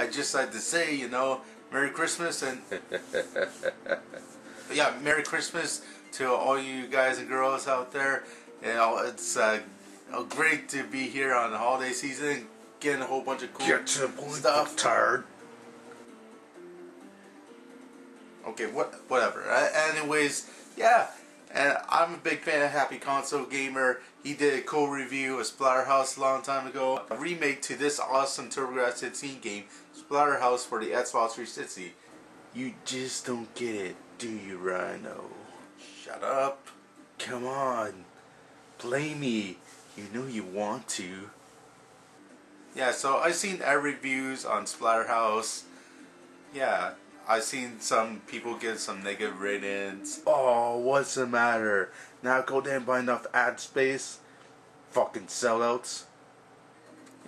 I just like to say, you know, Merry Christmas and yeah, Merry Christmas to all you guys and girls out there. You know, it's great to be here on the holiday season, getting a whole bunch of cool stuff. Tired. Okay, whatever. Anyways, yeah. And I'm a big fan of Happy Console Gamer. He did a cool review of Splatterhouse a long time ago. A remake to this awesome TurboGrafx-16 game, Splatterhouse for the Xbox 360. You just don't get it, do you, Rhino? Shut up. Come on. Play me. You know you want to. Yeah, so I've seen reviews on Splatterhouse. Yeah. I've seen some people get some negative ratings. Oh, what's the matter? Now go there and buy enough ad space? Fucking sellouts.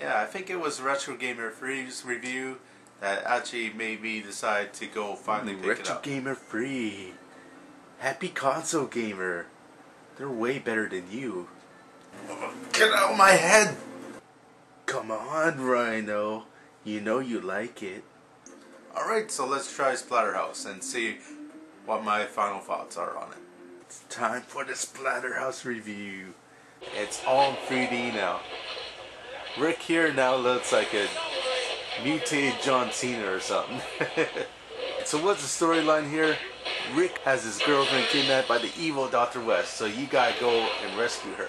Yeah, I think it was Retro Gamer Free's review that actually made me decide to go finally pick it up. Retro Gamer Free. Happy Console Gamer. They're way better than you. Get out of my head! Come on, Rhino. You know you like it. Alright, so let's try Splatterhouse and see what my final thoughts are on it. It's time for the Splatterhouse review. It's all in 3D now. Rick here now looks like a mutated John Cena or something. So what's the storyline here? Rick has his girlfriend kidnapped by the evil Dr. West, so you gotta go and rescue her.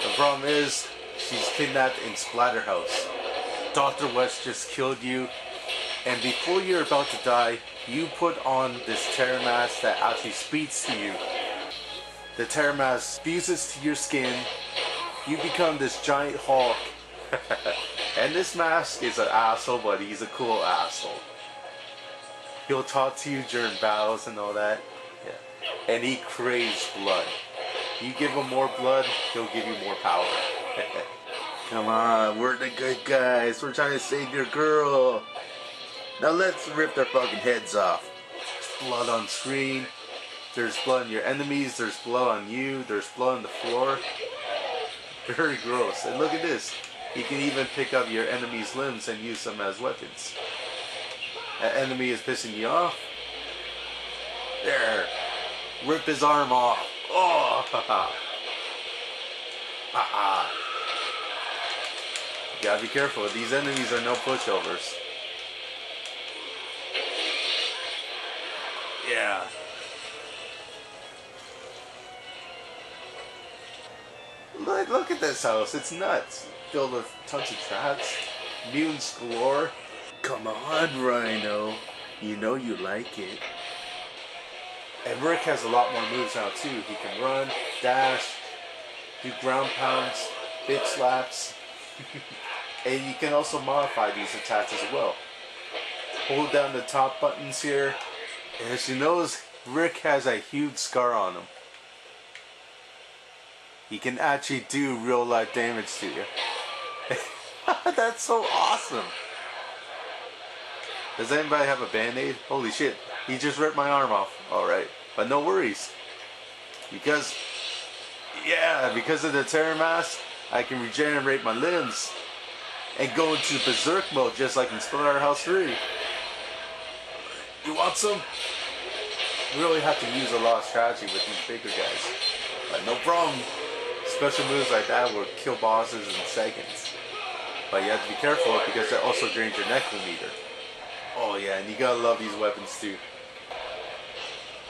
The problem is, she's kidnapped in Splatterhouse. Dr. West just killed you. And before you're about to die, you put on this terror mask that actually speaks to you. The terror mask fuses to your skin. You become this giant Hulk. And this mask is an asshole, but he's a cool asshole. He'll talk to you during battles and all that. Yeah. And he craves blood. You give him more blood, he'll give you more power. Come on, we're the good guys. We're trying to save your girl. Now let's rip their fucking heads off. Blood on screen. There's blood on your enemies. There's blood on you. There's blood on the floor. Very gross. And look at this. You can even pick up your enemy's limbs and use them as weapons. That enemy is pissing you off. There. Rip his arm off. Oh, haha. Haha. You gotta be careful. These enemies are no pushovers. Yeah. Look at this house. It's nuts. Filled with tons of traps. Mutants galore. Come on, Rhino. You know you like it. And Rick has a lot more moves now too. He can run, dash, do ground pounds, bitch slaps. And you can also modify these attacks as well. Hold down the top buttons here. And as you notice, Rick has a huge scar on him. He can actually do real life damage to you. That's so awesome. Does anybody have a band-aid? Holy shit, he just ripped my arm off. Alright, but no worries. Because of the terror mask, I can regenerate my limbs and go into berserk mode just like in Splatterhouse 3. You want some? You really have to use a lot of strategy with these bigger guys. But no problem. Special moves like that will kill bosses in seconds. But you have to be careful because that also drains your necrometer. Oh yeah, and you gotta love these weapons too.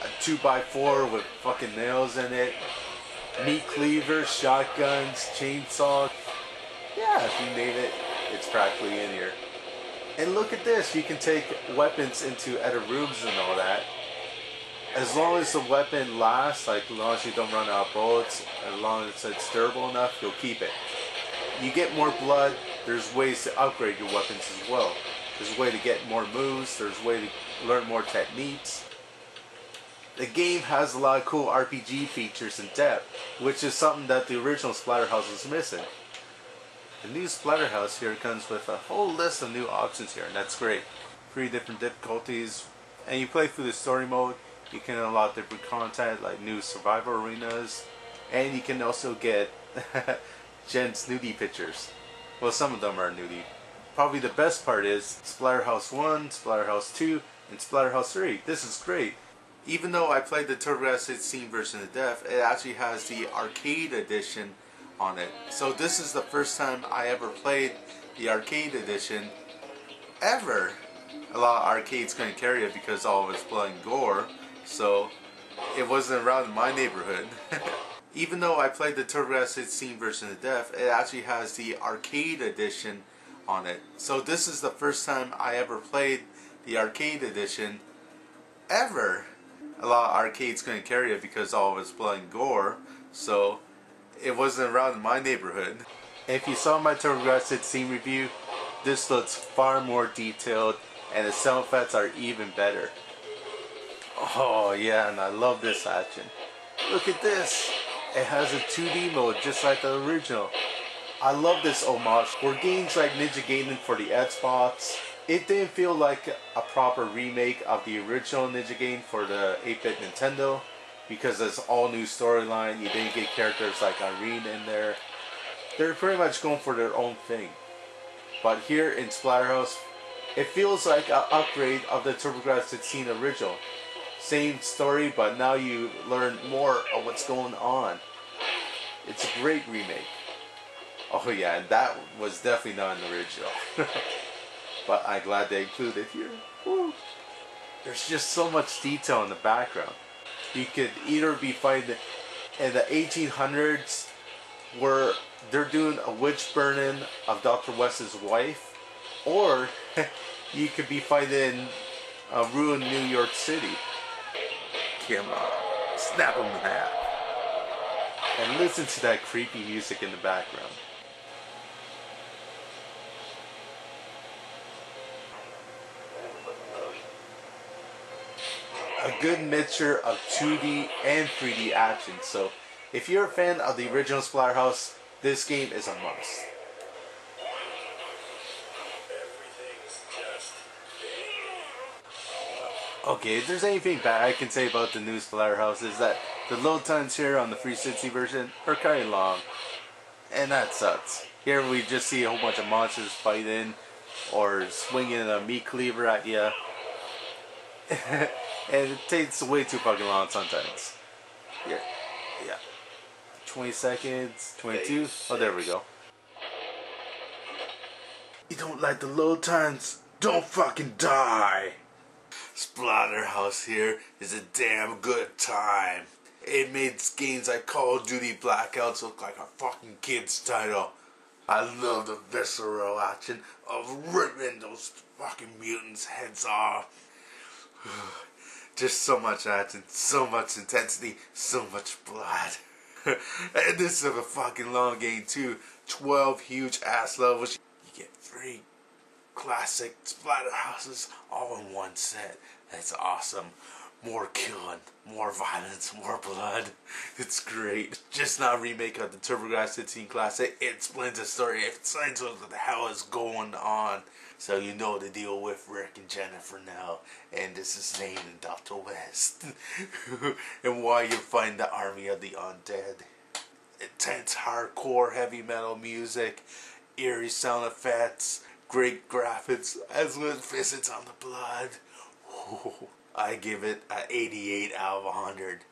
A 2x4 with fucking nails in it. Meat cleavers, shotguns, chainsaw. Yeah, if you name it, it's practically in here. And look at this, you can take weapons into other rooms and all that. As long as the weapon lasts, like as long as you don't run out of bullets, as long as it's durable enough, you'll keep it. You get more blood, there's ways to upgrade your weapons as well. There's a way to get more moves, there's a way to learn more techniques. The game has a lot of cool RPG features and depth, which is something that the original Splatterhouse was missing. The new Splatterhouse here comes with a whole list of new options here, and that's great. 3 different difficulties, and you play through the story mode. You can unlock different content like new survival arenas, and you can also get Jen's nudie pictures. Well, some of them are nudie. probably the best part is Splatterhouse 1, Splatterhouse 2, and Splatterhouse 3. This is great. Even though I played the TurboGrafx-16 version of Def, it actually has the arcade edition on it. So this is the first time I ever played the arcade edition ever. A lot of arcades couldn't carry it because all of it's blood and gore, so it wasn't around in my neighborhood. Even though I played the TurboGrafx-16 version of Def, it actually has the arcade edition on it. So this is the first time I ever played the arcade edition ever. A lot of arcades couldn't carry it because all of it's blood and gore, so it wasn't around in my neighborhood. If you saw my TurboGrafx-16 review, this looks far more detailed and the sound effects are even better. Oh yeah, and I love this action. Look at this. It has a 2D mode just like the original. I love this homage. For games like Ninja Gaiden for the Xbox, it didn't feel like a proper remake of the original Ninja Gaiden for the 8-bit Nintendo because it's all new storyline. You didn't get characters like Irene in there. They're pretty much going for their own thing. But here in Splatterhouse, it feels like an upgrade of the TurboGrafx-16 original. Same story, but now you learn more of what's going on. It's a great remake. Oh yeah, and that was definitely not an original. But I'm glad they included it here. Woo. There's just so much detail in the background. You could either be fighting in the 1800s where they're doing a witch burning of Dr. West's wife, or you could be fighting a ruined New York City. Come on, snap them in half. And listen to that creepy music in the background. A good mixture of 2D and 3D action. So if you're a fan of the original Splatterhouse, this game is a must. Okay, if there's anything bad I can say about the new Splatterhouse is that the load times here on the 360 version are kind of long. And that sucks. Here we just see a whole bunch of monsters fighting or swinging a meat cleaver at you. And it takes way too fucking long sometimes. Here, yeah. 20 seconds, 22. Oh, there we go. You don't like the load times? Don't fucking die! Splatterhouse here is a damn good time. It made games like Call of Duty Blackouts look like a fucking kid's title. I love the visceral action of ripping those fucking mutants' heads off. Just so much action, so much intensity, so much blood. And this is a fucking long game too. 12 huge ass levels. You get 3 classic Splatterhouses all in one set. That's awesome. More killing, more violence, more blood. It's great. Just not a remake of the TurboGrafx-16 classic. It explains the story. It explains what the hell is going on. So you know the deal with Rick and Jennifer now. And this is Zane and Dr. West. And why you find the army of the undead. Intense hardcore heavy metal music. Eerie sound effects. Great graphics. As well as visits on the blood. I give it an 88 out of 100.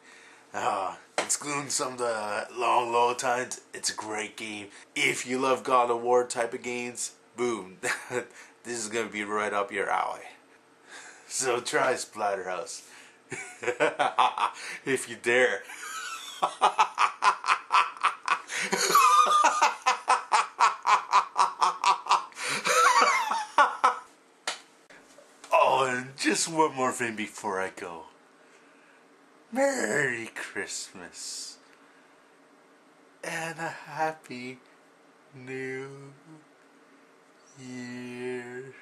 Excluding some of the long load times, it's a great game. If you love God of War type of games, boom, this is going to be right up your alley. So try Splatterhouse. If you dare. Oh, and just one more thing before I go. Merry Christmas. And a Happy New Year.